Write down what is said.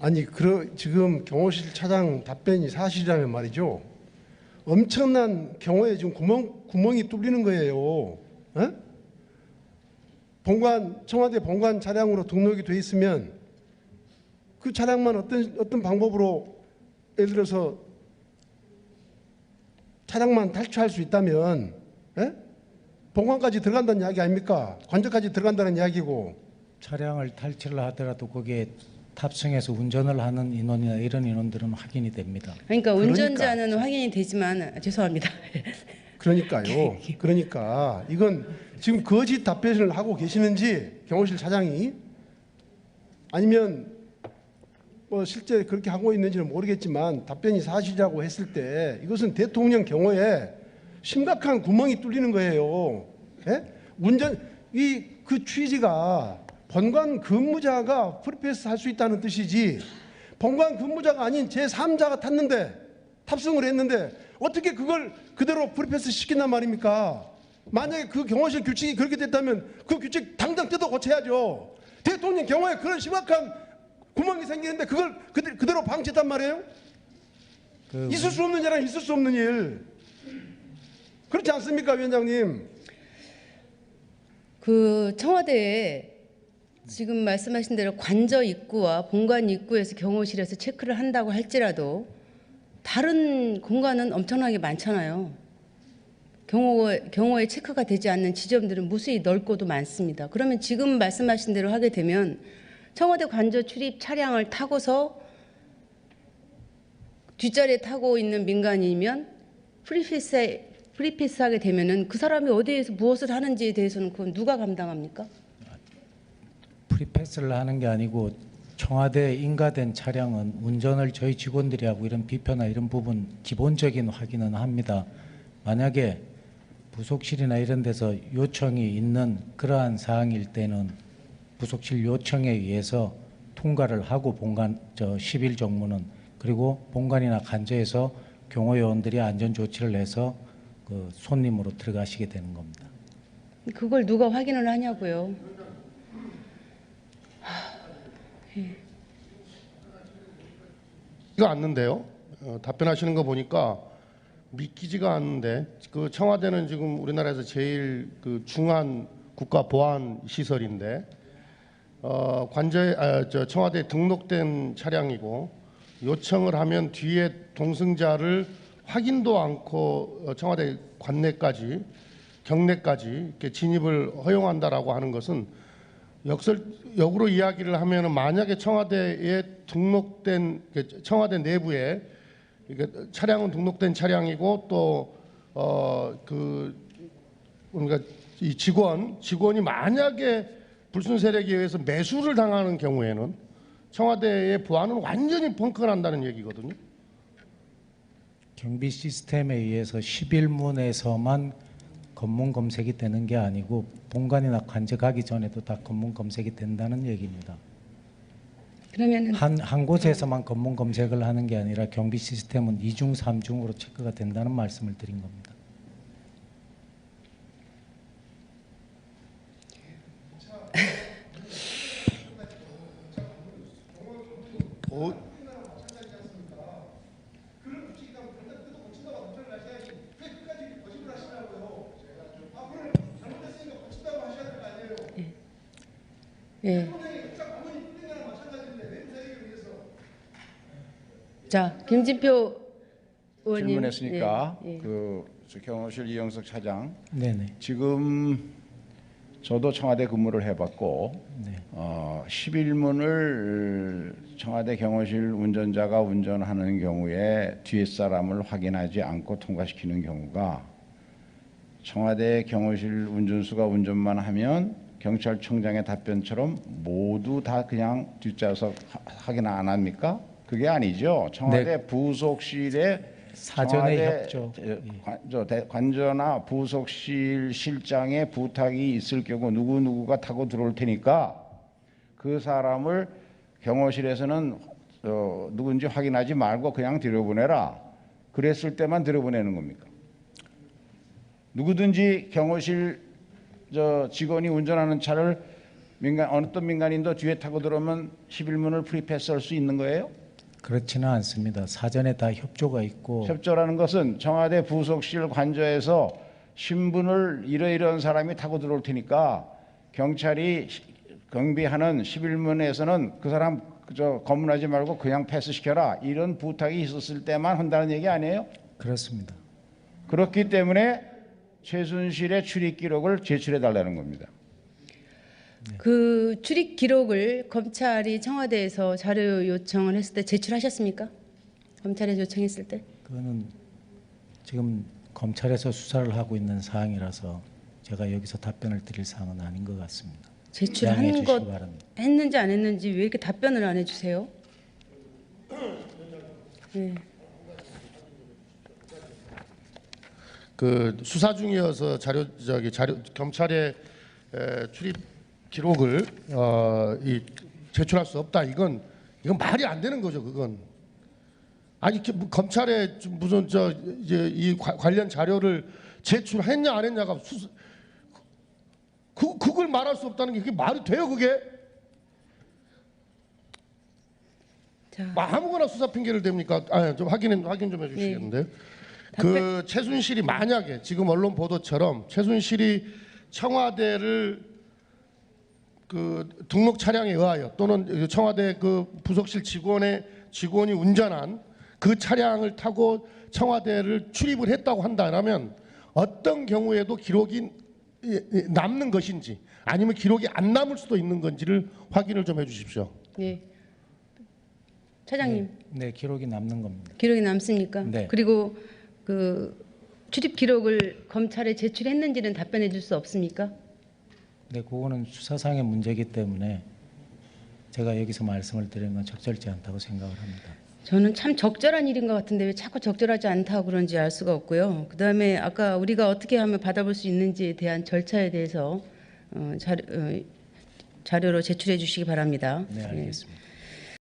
아니 지금 경호실 차장 답변이 사실이라면 말이죠. 엄청난 경호에 지금 구멍이 뚫리는 거예요. 에? 청와대 본관 차량으로 등록이 돼 있으면 그 차량만 어떤 방법으로 예를 들어서 차량만 탈취할 수 있다면 본관까지 들어간다는 이야기 아닙니까? 관저까지 들어간다는 이야기고. 차량을 탈취를 하더라도 거기에 탑승해서 운전을 하는 인원이나 이런 인원들은 확인이 됩니다. 그러니까 운전자는 확인이 되지만 죄송합니다. 그러니까요. 그러니까 이건 지금 거짓 답변을 하고 계시는지 경호실 차장이 아니면 뭐 실제 그렇게 하고 있는지는 모르겠지만 답변이 사실이라고 했을 때 이것은 대통령 경호에 심각한 구멍이 뚫리는 거예요. 예? 그 취지가 본관 근무자가 프리패스 할 수 있다는 뜻이지 본관 근무자가 아닌 제3자가 탑승을 했는데 어떻게 그걸 그대로 프리패스 시킨단 말입니까? 만약에 그 경호실 규칙이 그렇게 됐다면 그 규칙 당장 뜯어 고쳐야죠. 대통령 경호에 그런 심각한 구멍이 생기는데 그걸 그대로 방치했단 말이에요? 있을 수 없는 일은 있을 수 없는 일. 그렇지 않습니까, 위원장님? 그 청와대에 지금 말씀하신 대로 관저 입구와 본관 입구에서 경호실에서 체크를 한다고 할지라도 다른 공간은 엄청나게 많잖아요. 경호에 체크가 되지 않는 지점들은 무수히 넓고도 많습니다. 그러면 지금 말씀하신 대로 하게 되면 청와대 관저 출입 차량을 타고서 뒷자리에 타고 있는 민간인이면 프리패스하게 되면은 그 사람이 어디에서 무엇을 하는지에 대해서는 그건 누가 감당합니까? 프리패스를 하는 게 아니고 청와대에 인가된 차량은 운전을 저희 직원들이 하고 이런 비표나 이런 부분 기본적인 확인은 합니다. 만약에 부속실이나 이런 데서 요청이 있는 그러한 사항일 때는 부속실 요청에 의해서 통과를 하고 본관 10일 정무는 그리고 본관이나 관저에서 경호요원들이 안전조치를 해서 그 손님으로 들어가시게 되는 겁니다. 그걸 누가 확인을 하냐고요. 이거 않는데요. 답변하시는 거 보니까 믿기지가 않는데 그 청와대는 지금 우리나라에서 제일 그 중한 국가 보안 시설인데 청와대에 등록된 차량이고 요청을 하면 뒤에 동승자를 확인도 않고 청와대 관내까지 경내까지 이렇게 진입을 허용한다라고 하는 것은 역으로 이야기를 하면은 만약에 청와대에 등록된 청와대 내부에 차량은 등록된 차량이고 또 그러니까 이 직원이 만약에 불순 세력에 의해서 매수를 당하는 경우에는 청와대의 보안은 완전히 펑크가 난다는 얘기거든요. 경비 시스템에 의해서 11문에서만 검문 검색이 되는 게 아니고 본관이나 관저 가기 전에도 다 검문 검색이 된다는 얘기입니다. 그러면은 한 곳에서만 검문 검색을 하는 게 아니라 경비 시스템은 2중, 3중으로 체크가 된다는 말씀을 드린 겁니다. 예. 자, 김진표 의원님 질문했으니까 예. 그 경호실 이영석 차장. 네네. 지금 저도 청와대 근무를 해봤고 네. 11문을 청와대 경호실 운전자가 운전하는 경우에 뒤에 사람을 확인하지 않고 통과시키는 경우가 청와대 경호실 운전수가 운전만 하면 경찰청장의 답변처럼 모두 다 그냥 뒷좌석 확인 안 합니까? 그게 아니죠. 청와대 네. 부속실에 사전에 청와대 협조. 관저나 부속실 실장의 부탁이 있을 경우 누구누구가 타고 들어올 테니까 그 사람을 경호실에서는 누군지 확인하지 말고 그냥 들여보내라. 그랬을 때만 들여보내는 겁니까? 누구든지 경호실 직원이 운전하는 차를 어느 또 민간인도 뒤에 타고 들어오면 11문을 프리패스할 수 있는 거예요? 그렇지는 않습니다. 사전에 다 협조가 있고 협조라는 것은 청와대 부속실 관저에서 신분을 이러이러한 사람이 타고 들어올 테니까 경찰이 경비하는 11문에서는 그 사람 검문하지 말고 그냥 패스시켜라, 이런 부탁이 있었을 때만 한다는 얘기 아니에요? 그렇습니다. 그렇기 때문에 최순실의 출입 기록을 제출해 달라는 겁니다. 그 출입 기록을 검찰이 청와대에서 자료 요청을 했을 때 제출하셨습니까? 검찰에 요청했을 때? 그거는 지금 검찰에서 수사를 하고 있는 사항이라서 제가 여기서 답변을 드릴 사항은 아닌 것 같습니다. 양해해 제출한 주시기 것 바랍니다. 했는지 안 했는지 왜 이렇게 답변을 안 해주세요? 네. 그 수사 중이어서 자료 검찰의 출입 기록을 제출할 수 없다. 이건 말이 안 되는 거죠. 그건 아니 검찰에 무슨 이제 이 관련 자료를 제출했냐 안 했냐가 그걸 말할 수 없다는 게 그게 말이 돼요? 그게 자, 아무거나 수사 핑계를 댑니까? 좀 확인 좀 해주시겠는데? 그 최순실이 만약에 지금 언론 보도처럼 최순실이 청와대를 그 등록 차량에 의하여 또는 청와대 그 부속실 직원이 운전한 그 차량을 타고 청와대를 출입을 했다고 한다면 어떤 경우에도 기록이 남는 것인지 아니면 기록이 안 남을 수도 있는 건지를 확인을 좀 해주십시오. 네. 차장님, 네, 기록이 남는 겁니다. 기록이 남습니까? 네. 그리고 그 출입 기록을 검찰에 제출했는지는 답변해 줄 수 없습니까? 네, 그거는 수사상의 문제이기 때문에 제가 여기서 말씀을 드리는 건 적절치 않다고 생각을 합니다. 저는 참 적절한 일인 것 같은데 왜 자꾸 적절하지 않다고 그런지 알 수가 없고요. 그다음에 아까 우리가 어떻게 하면 받아볼 수 있는지에 대한 절차에 대해서 자료로 제출해 주시기 바랍니다. 네, 알겠습니다.